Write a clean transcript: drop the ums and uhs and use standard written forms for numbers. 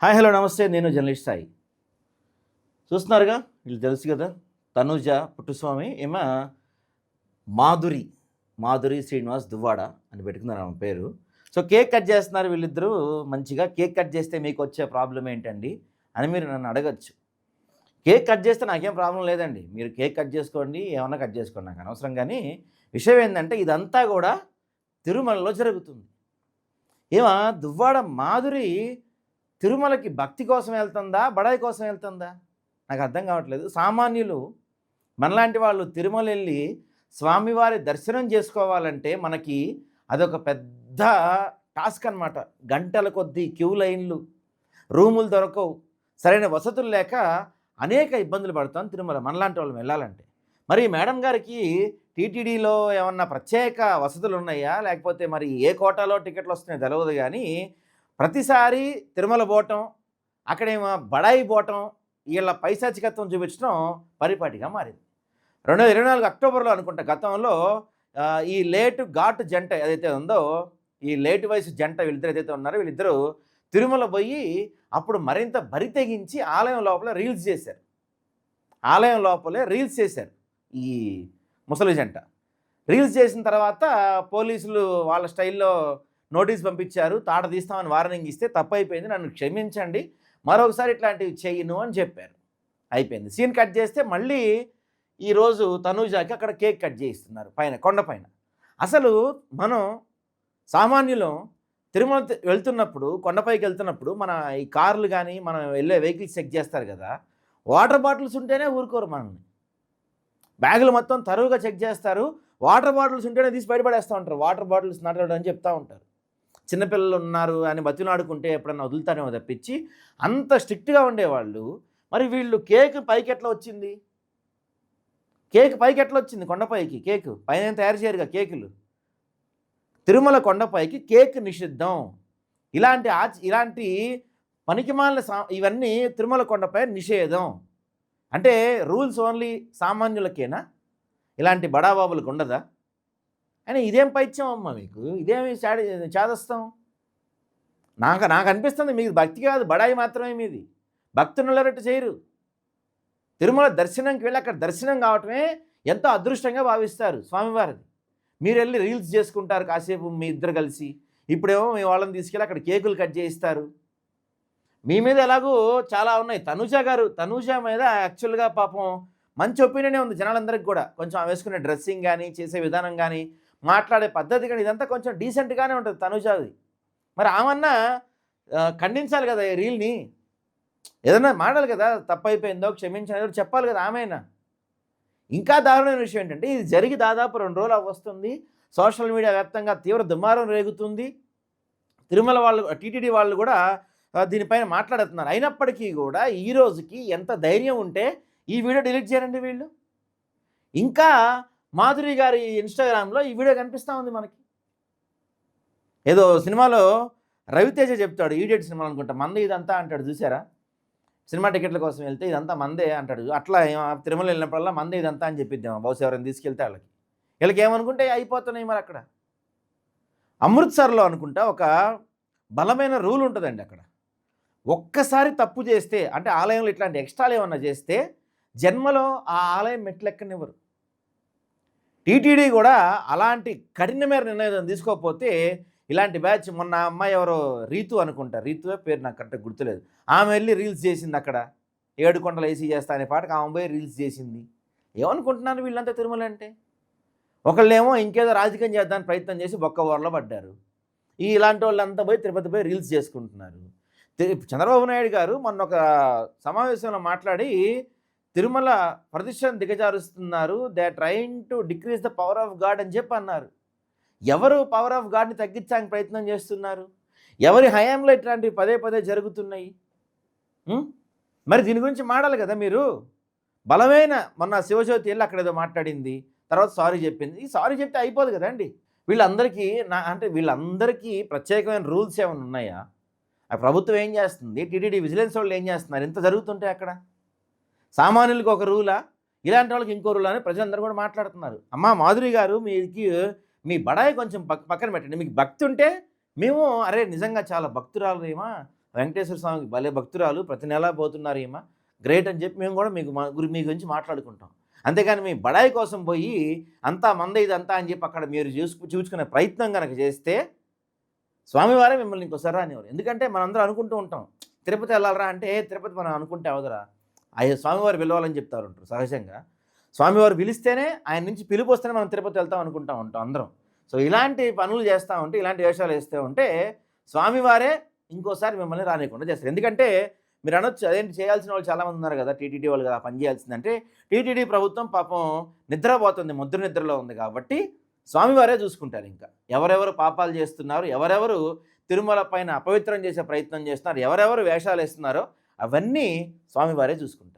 Hi hello నమస్తే. నేను journalist Sai. చూస్తున్నారుగా, వీళ్ళు తెలుసు కదా, తనూజ పుట్టుస్వామి ఏమో మాధురి మాధురి శ్రీనివాస్ దువ్వాడ అని పెట్టుకున్నారు ఆమె పేరు. సో కేక్ కట్ చేస్తున్నారు వీళ్ళిద్దరూ మంచిగా. కేక్ కట్ చేస్తే మీకు వచ్చే ప్రాబ్లం ఏంటండి అని మీరు నన్ను అడగచ్చు. కేక్ కట్ చేస్తే నాకేం ప్రాబ్లం లేదండి. మీరు కేక్ కట్ చేసుకోండి, ఏమన్నా కట్ చేసుకోండి, నాకు అనవసరం. కానీ విషయం ఏంటంటే ఇదంతా కూడా తిరుమలలో జరుగుతుంది. ఏమో దువ్వాడ మాధురి తిరుమలకి భక్తి కోసం వెళ్తుందా, బడాయి కోసం వెళ్తుందా నాకు అర్థం కావట్లేదు. సామాన్యులు మనలాంటి వాళ్ళు తిరుమల వెళ్ళి స్వామివారి దర్శనం చేసుకోవాలంటే మనకి అదొక పెద్ద టాస్క్ అనమాట. గంటల కొద్దీ క్యూ లైన్లు, రూములు దొరకవు, సరైన వసతులు లేక అనేక ఇబ్బందులు పడతాం తిరుమల మనలాంటి వాళ్ళు వెళ్ళాలంటే. మరి మేడం గారికి టీటీడీలో ఏమన్నా ప్రత్యేక వసతులు ఉన్నాయా, లేకపోతే మరి ఏ కోటాలో టికెట్లు వస్తున్నాయో తెలియదు. కానీ ప్రతిసారి తిరుమల పోవటం, అక్కడేమో బడాయి పోవటం, వీళ్ళ పైశాచికత్వం చూపించడం పరిపాటిగా మారింది. 2024 అక్టోబర్లో అనుకుంటా, గతంలో ఈ లేటు ఘాటు జంట ఏదైతే ఉందో, ఈ లేటు వయసు జంట వీళ్ళిద్దరు ఏదైతే ఉన్నారో, వీళ్ళిద్దరూ తిరుమల పోయి అప్పుడు మరింత బరి తెగించి ఆలయం లోపల రీల్స్ చేశారు. ఆలయం లోపలే రీల్స్ చేశారు ఈ ముసలి జంట. రీల్స్ చేసిన తర్వాత పోలీసులు వాళ్ళ స్టైల్లో నోటీస్ పంపించారు, తాట తీస్తామని వార్నింగ్ ఇస్తే తప్పైపోయింది, నన్ను క్షమించండి, మరొకసారి ఇట్లాంటివి చెయ్యను అని చెప్పారు. అయిపోయింది. సీన్ కట్ చేస్తే మళ్ళీ ఈరోజు తనూజాకి అక్కడ కేక్ కట్ చేయిస్తున్నారు పైన, కొండపైన. అసలు మనం సామాన్యులం తిరుమల వెళ్తున్నప్పుడు, కొండపైకి వెళ్తున్నప్పుడు మన ఈ కార్లు కానీ మనం వెళ్ళే వెహికల్స్ చెక్ చేస్తారు కదా, వాటర్ బాటిల్స్ ఉంటేనే ఊరుకోరు మనల్ని. బ్యాగులు మొత్తం తరువుగా చెక్ చేస్తారు, వాటర్ బాటిల్స్ ఉంటేనే తీసి బయటపడేస్తూ ఉంటారు. వాటర్ బాటిల్స్ నడవడం అని చెప్తూ ఉంటారు. చిన్నపిల్లలు ఉన్నారు అని బతిలాడుకుంటే ఎప్పుడన్నా వదులుతానేమో తప్పించి అంత స్ట్రిక్ట్గా ఉండేవాళ్ళు. మరి వీళ్ళు కేక్ పైకి ఎట్లా వచ్చింది? కేక్ పైకి ఎట్లా వచ్చింది? కొండపైకి కేక్ పైన తయారు చేయరుగా కేకులు. తిరుమల కొండపైకి కేక్ నిషిద్ధం. ఇలాంటి పనికిమాలిన ఇవన్నీ తిరుమల కొండపై నిషేధం. అంటే రూల్స్ ఓన్లీ సామాన్యులకేనా? ఇలాంటి బడాబాబులకు ఉండదా? అని ఇదేం పైత్యం అమ్మ మీకు? ఇదేమి చాదస్తాం? నాకు అనిపిస్తుంది మీకు భక్తి కాదు, బడాయి మాత్రమే మీది. భక్తునులరట్టు చేయరు. తిరుమల దర్శనంకి వెళ్ళి అక్కడ దర్శనం కావటమే ఎంతో అదృష్టంగా భావిస్తారు స్వామివారిది. మీరు వెళ్ళి రీల్స్ చేసుకుంటారు కాసేపు మీ ఇద్దరు కలిసి. ఇప్పుడేమో మీ వాళ్ళని తీసుకెళ్ళి అక్కడ కేకులు కట్ చేయిస్తారు. మీ మీద ఎలాగో చాలా ఉన్నాయి. తనూజ మీద యాక్చువల్గా పాపం మంచి ఒపీనియనే ఉంది జనాలందరికీ కూడా. కొంచెం వేసుకునే డ్రెస్సింగ్ కానీ, చేసే విధానం కానీ, మాట్లాడే పద్ధతి కానీ, ఇదంతా కొంచెం డీసెంట్గానే ఉంటుంది తనూజాది. మరి ఆమన్నా ఖండించాలి కదా ఈ రీల్ని, ఏదన్నా మాట్లాడాలి కదా, తప్పైపోయిందో క్షమించాలి చెప్పాలి కదా ఆమెనా. ఇంకా దారుణమైన విషయం ఏంటంటే, ఇది జరిగి దాదాపు 2 రోజులు వస్తుంది. సోషల్ మీడియా వ్యాప్తంగా తీవ్ర దుమారం రేగుతుంది. తిరుమల వాళ్ళు, టీటీడీ వాళ్ళు కూడా దీనిపైన మాట్లాడుతున్నారు. అయినప్పటికీ కూడా ఈ రోజుకి ఎంత ధైర్యం ఉంటే ఈ వీడియో డిలీట్ చేయరండి వీళ్ళు. ఇంకా మాధురి గారి ఇన్స్టాగ్రామ్లో ఈ వీడియో కనిపిస్తూ ఉంది మనకి. ఏదో సినిమాలో రవితేజ చెప్తాడు, ఈడియట్ సినిమా అనుకుంటా, మందే ఇదంతా అంటాడు చూసారా? సినిమా టికెట్ల కోసం వెళ్తే ఇదంతా మందే అంటాడు. అట్లా తిరుమల వెళ్ళినప్పుడల్లా మందే ఇదంతా అని చెప్పిద్దాం బహుశా ఎవరైనా తీసుకెళ్తే వీళ్ళకి ఏమనుకుంటే అయిపోతున్నాయి. మరి అక్కడ అమృత్సర్లో అనుకుంటా ఒక బలమైన రూల్ ఉంటుందండి. అక్కడ ఒక్కసారి తప్పు చేస్తే, అంటే ఆలయంలో ఇట్లాంటి ఎక్స్ట్రాలు ఏమన్నా చేస్తే జన్మలో ఆ ఆలయం మెట్లెక్కనివ్వరు. టీటీడీ కూడా అలాంటి కఠినమైన నిర్ణయం తీసుకోకపోతే ఇలాంటి బ్యాచ్, మొన్న అమ్మాయి ఎవరో రీతు అనుకుంటా, రీతువే పేరు నాకు కరెక్ట్గా గుర్తులేదు, ఆమె వెళ్ళి రీల్స్ చేసింది అక్కడ. 7 కొండలు ఏసీ చేస్తా అనే పాటకు ఆమె పోయి రీల్స్ చేసింది. ఏమనుకుంటున్నారు వీళ్ళంతా తిరుమల అంటే? ఒకళ్ళేమో ఇంకేదో రాజకీయం చేద్దానికి ప్రయత్నం చేసి బొక్క ఊరలో పడ్డారు. ఇలాంటి వాళ్ళంతా పోయి తిరుపతి పోయి రీల్స్ చేసుకుంటున్నారు. చంద్రబాబు నాయుడు గారు మొన్న ఒక సమావేశంలో మాట్లాడి తిరుమల ప్రతిష్టను దిగజారుస్తున్నారు, they are trying to decrease the power of God అని చెప్పి అన్నారు. ఎవరు పవర్ ఆఫ్ గాడ్ని తగ్గించడానికి ప్రయత్నం చేస్తున్నారు? ఎవరి హయాంలో ఇట్లాంటివి పదే పదే జరుగుతున్నాయి? మరి దీని గురించి మాట్లాడాలి కదా మీరు. బలమైన మొన్న శివజ్యోతి వెళ్ళి అక్కడ ఏదో మాట్లాడింది, తర్వాత సారీ చెప్పింది. ఈ సారీ చెప్తే అయిపోదు కదండి. వీళ్ళందరికీ ప్రత్యేకమైన రూల్స్ ఏమైనా ఉన్నాయా? ఆ ప్రభుత్వం ఏం చేస్తుంది? టీటీడీ విజిలెన్స్ వాళ్ళు ఏం చేస్తున్నారు? ఇంత జరుగుతుంటే అక్కడ సామాన్యులకు ఒక రూలా, ఇలాంటి వాళ్ళకి ఇంకో రూల్ అని ప్రజలందరూ కూడా మాట్లాడుతున్నారు. అమ్మా మాధురి గారు, మీ బడాయి కొంచెం పక్కన పెట్టండి. మీకు భక్తి ఉంటే మేము అరే నిజంగా చాలా భక్తురాలు ఏమా, వెంకటేశ్వర స్వామికి భలే భక్తురాలు, ప్రతి నెలా పోతున్నారు ఈమె, గ్రేట్ అని చెప్పి మేము కూడా మీకు మీ గురించి మాట్లాడుకుంటాం. అంతేగాని మీ బడాయి కోసం పోయి అంతా మందే ఇదంతా అని చెప్పి అక్కడ మీరు చూసుకునే ప్రయత్నం కనుక చేస్తే స్వామివారే మిమ్మల్ని ఇంకోసారి రానివ్వరు. ఎందుకంటే మనందరం అనుకుంటూ ఉంటాం, తిరుపతి వెళ్ళాలరా అంటే, తిరుపతి మనం అనుకుంటే అవదురా, అయ్యో స్వామివారు పిలవాలని చెప్తారు ఉంటారు సహజంగా. స్వామివారు పిలిస్తేనే, ఆయన నుంచి పిలుపు వస్తేనే మనం తిరుపతి వెళ్తాం అనుకుంటా ఉంటాం అందరం. సో ఇలాంటి పనులు చేస్తూ ఉంటే, ఇలాంటి వేషాలు వేస్తూ ఉంటే స్వామివారే ఇంకోసారి మిమ్మల్ని రానియకుండా చేస్తారు. ఎందుకంటే మీరు అనొచ్చు, అదేంటి చేయాల్సిన వాళ్ళు చాలామంది ఉన్నారు కదా, టీటీడీ వాళ్ళు కదా పని చేయాల్సిందంటే, టీటీడీ ప్రభుత్వం పాపం నిద్రపోతుంది, ముద్ర నిద్రలో ఉంది కాబట్టి స్వామివారే చూసుకుంటారు. ఇంకా ఎవరెవరు పాపాలు చేస్తున్నారు, ఎవరెవరు తిరుమల పైన అపవిత్రం చేసే ప్రయత్నం చేస్తున్నారు, ఎవరెవరు వేషాలు వేస్తున్నారో అవన్నీ స్వామివారే చూసుకుంటారు.